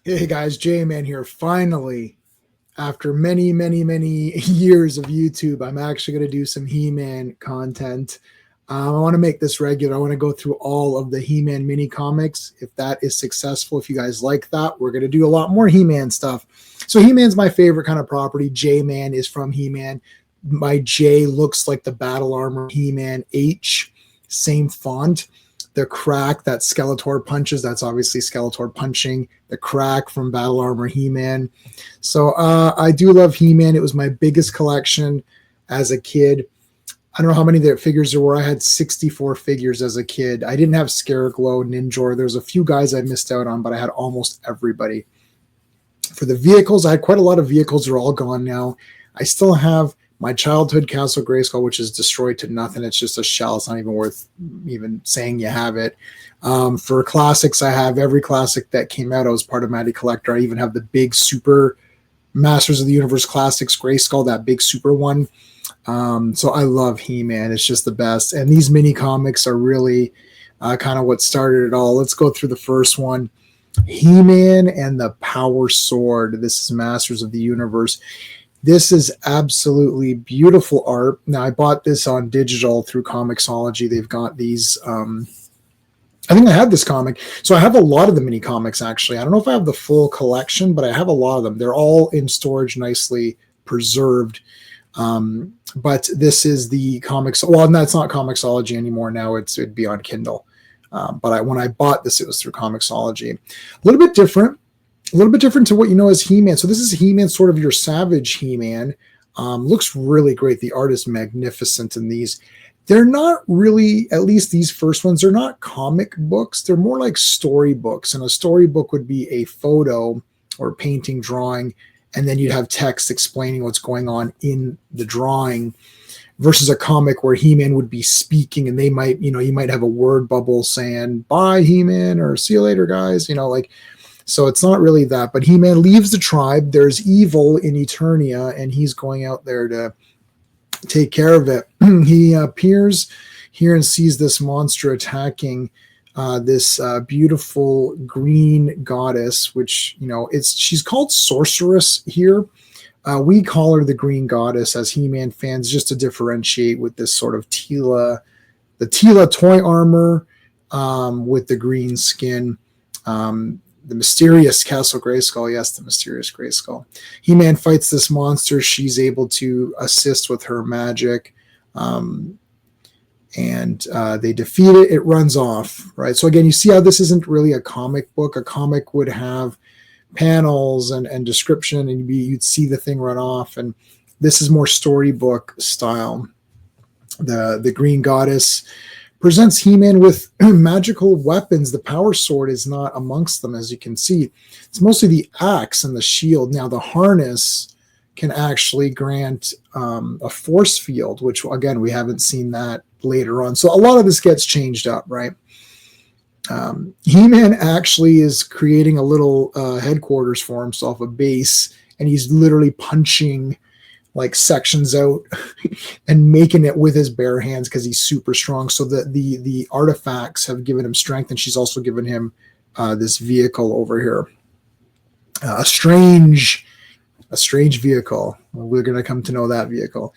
Hey guys, J-Man here. Finally, after many, many, many years of YouTube, I'm actually going to do some He-Man content. I want to make this regular. I want to go through all of the He-Man mini comics. If that is successful, if you guys like that, we're going to do a lot more He-Man stuff. So He-Man's my favorite kind of property. J-Man is from He-Man. My J looks like the battle armor He-Man. H, same font. The crack that Skeletor punches, that's obviously Skeletor punching. The crack from Battle Armor He-Man. So I do love He-Man. It was my biggest collection as a kid. I don't know how many there figures there were. I had 64 figures as a kid. I didn't have Scareglow, Ninjor. There's a few guys I missed out on, but I had almost everybody. For the vehicles, I had quite a lot of vehicles. They're all gone now. I still have my childhood Castle Grayskull, which is destroyed to nothing. It's just a shell. It's not even worth even saying you have it. For classics, I have every classic that came out. I was part of Matty Collector. I even have the big super Masters of the Universe Classics Grayskull, that big super one. So I love He-Man. It's just the best. And these mini comics are really kind of what started it all. Let's go through the first one. He-Man and the Power Sword. This is Masters of the Universe. This is absolutely beautiful art. Now, I bought this on digital through Comixology. They've got these. I think I had this comic. So I have a lot of the mini comics, actually. I don't know if I have the full collection, but I have a lot of them. They're all in storage, nicely preserved. But this is the comics. Well, that's not Comixology anymore. Now it'd be on Kindle. But when I bought this, it was through Comixology. A little bit different to what you know as He-Man. So this is He-Man, sort of your savage He-Man. Looks really great. The art is magnificent in these. They're not really, at least these first ones, they're not comic books. They're more like storybooks. And a storybook would be a photo or painting, drawing, and then you'd have text explaining what's going on in the drawing, versus a comic where He-Man would be speaking, and they might, you might have a word bubble saying, bye, He-Man, or see you later, guys, so it's not really that. But He-Man leaves the tribe. There's evil in Eternia, and he's going out there to take care of it. He appears here and sees this monster attacking this beautiful green goddess, which, she's called Sorceress here. We call her the Green Goddess as He-Man fans, just to differentiate with this sort of the Teela toy armor with the green skin. The mysterious Castle Grayskull, yes, the mysterious Grayskull. He-Man fights this monster. She's able to assist with her magic, and they defeat it. It runs off, right? So again, you see how this isn't really a comic book. A comic would have panels and description, and you'd see the thing run off, and this is more storybook style. The Green Goddess presents He-Man with magical weapons. The Power Sword is not amongst them, as you can see. It's mostly the axe and the shield. Now, the harness can actually grant a force field, which, again, we haven't seen that later on. So a lot of this gets changed up, right? He-Man actually is creating a little headquarters for himself, a base, and he's literally punching like sections out and making it with his bare hands because he's super strong. So the artifacts have given him strength, and she's also given him this vehicle over here. A strange vehicle. We're going to come to know that vehicle.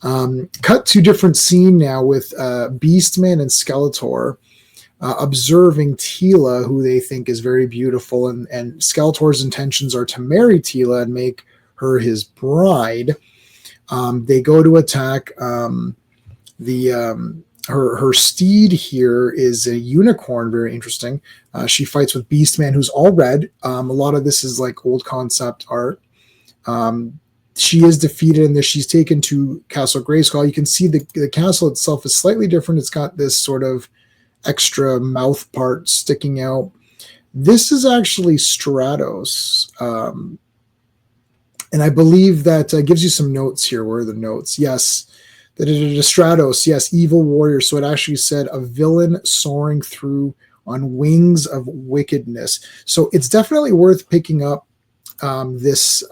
Cut to different scene now with Beastman and Skeletor observing Teela, who they think is very beautiful, and Skeletor's intentions are to marry Teela and make her his bride. They go to attack. Her steed here is a unicorn, very interesting. She fights with Beastman, who's all red. A lot of this is like old concept art. She is defeated, and she's taken to Castle Grayskull. You can see the castle itself is slightly different. It's got this sort of extra mouth part sticking out. This is actually Stratos. And I believe that gives you some notes here. Where are the notes? Yes, that it is Stratos. Yes, evil warrior. So it actually said a villain soaring through on wings of wickedness. So it's definitely worth picking up this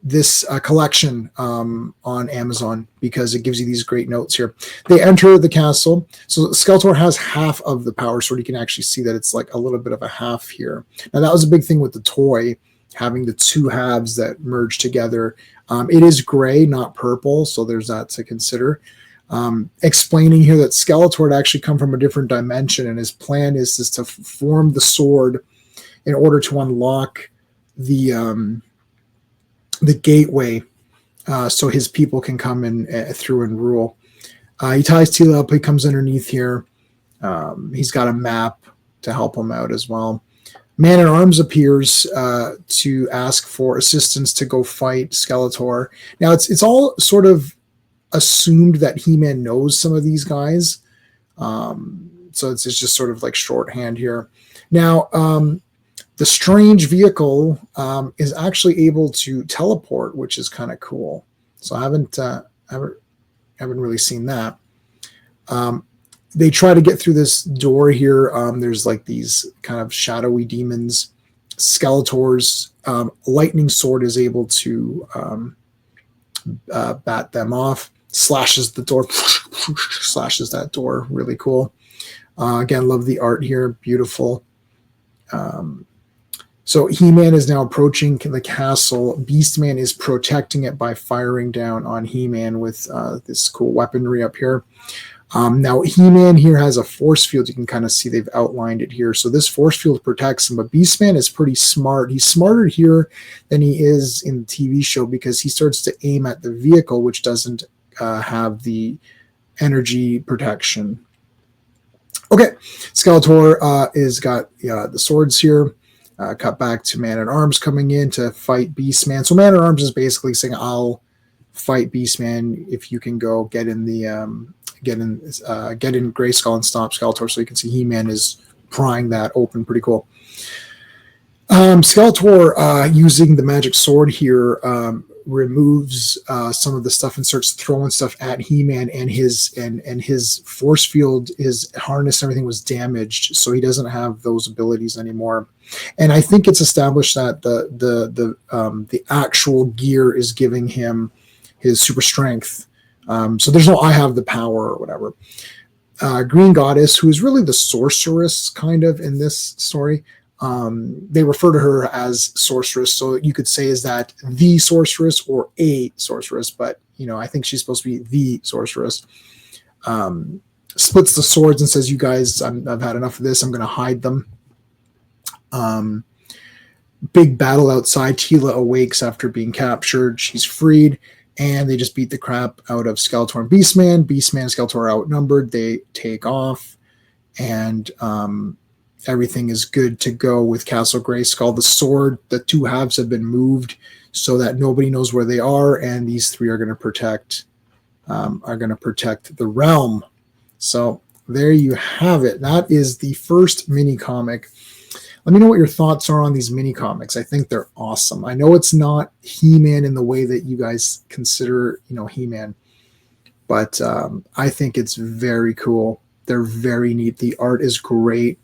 this collection on Amazon because it gives you these great notes here. They enter the castle. So Skeletor has half of the power sword. You can actually see that it's like a little bit of a half here. Now that was a big thing with the toy, having the two halves that merge together. It is gray, not purple, so there's that to consider. Explaining here that Skeletor had actually come from a different dimension, and his plan is to form the sword in order to unlock the gateway, so his people can come in through and rule. He ties Tila up. He comes underneath here. He's got a map to help him out as well. Man-at-Arms appears to ask for assistance to go fight Skeletor. Now, it's all sort of assumed that He-Man knows some of these guys. So it's just sort of like shorthand here. Now, the strange vehicle is actually able to teleport, which is kind of cool. So I haven't really seen that. They try to get through this door here. There's like these kind of shadowy demons. Skeletor's lightning sword is able to bat them off. Slashes the door, slashes that door. Really cool. Again, love the art here. Beautiful. So He-Man is now approaching the castle. Beastman is protecting it by firing down on He-Man with this cool weaponry up here. Now, He-Man here has a force field. You can kind of see they've outlined it here. So this force field protects him, but Beastman is pretty smart. He's smarter here than he is in the TV show because he starts to aim at the vehicle, which doesn't have the energy protection. Okay, Skeletor is got the swords here. Cut back to Man-at-Arms coming in to fight Beastman. So Man-at-Arms is basically saying, "I'll fight Beastman if you can go get in Grayskull and stop Skeletor." So you can see He-Man is prying that open. Pretty cool. Skeletor using the magic sword here removes some of the stuff and starts throwing stuff at He-Man, and his force field, his harness, everything was damaged, so he doesn't have those abilities anymore. And I think it's established that the actual gear is giving him his super strength. So there's no "I have the power" or whatever. Green Goddess, who is really the sorceress kind of in this story. They refer to her as sorceress, so you could say, is that the sorceress or a sorceress? But I think she's supposed to be the sorceress. Splits the swords and says, "You guys, I've had enough of this. I'm going to hide them." Big battle outside. Tila awakes after being captured. She's freed, and they just beat the crap out of Skeletor and Beastman. Beastman and Skeletor are outnumbered. They take off, and everything is good to go with Castle Grayskull. The sword, the two halves have been moved so that nobody knows where they are, and these three are going to protect the realm. So there you have it. That is the first mini comic. Let me know what your thoughts are on these mini comics. I think they're awesome. I know it's not He-Man in the way that you guys consider, He-Man, but I think it's very cool. They're very neat. The art is great.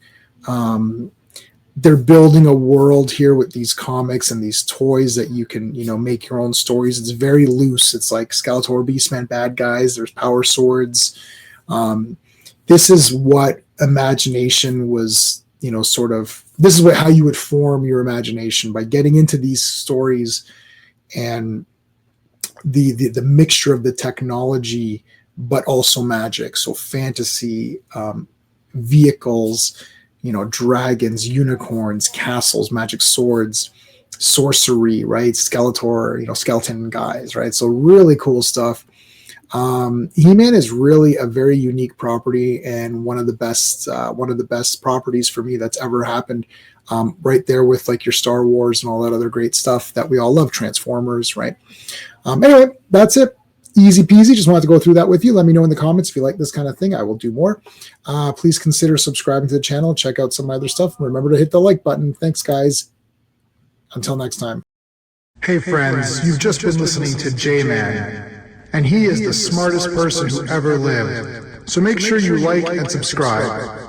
They're building a world here with these comics and these toys that you can, make your own stories. It's very loose. It's like Skeletor, Beastman, bad guys. There's power swords. This is what imagination was, this is how you would form your imagination, by getting into these stories and the mixture of the technology, but also magic. So fantasy, vehicles, dragons, unicorns, castles, magic swords, sorcery, right? Skeletor, skeleton guys, right? So really cool stuff. He-Man is really a very unique property, and one of the best properties for me that's ever happened. Right there with like your Star Wars and all that other great stuff that we all love, Transformers, right? Anyway, that's it. Easy peasy. Just wanted to go through that with you. Let me know in the comments if you like this kind of thing. I will do more. Please consider subscribing to the channel. Check out some of my other stuff. Remember to hit the like button. Thanks, guys. Until next time. Hey friends, you've just been listening to J-Man, and he is the smartest person who ever lived. So make sure you like and subscribe.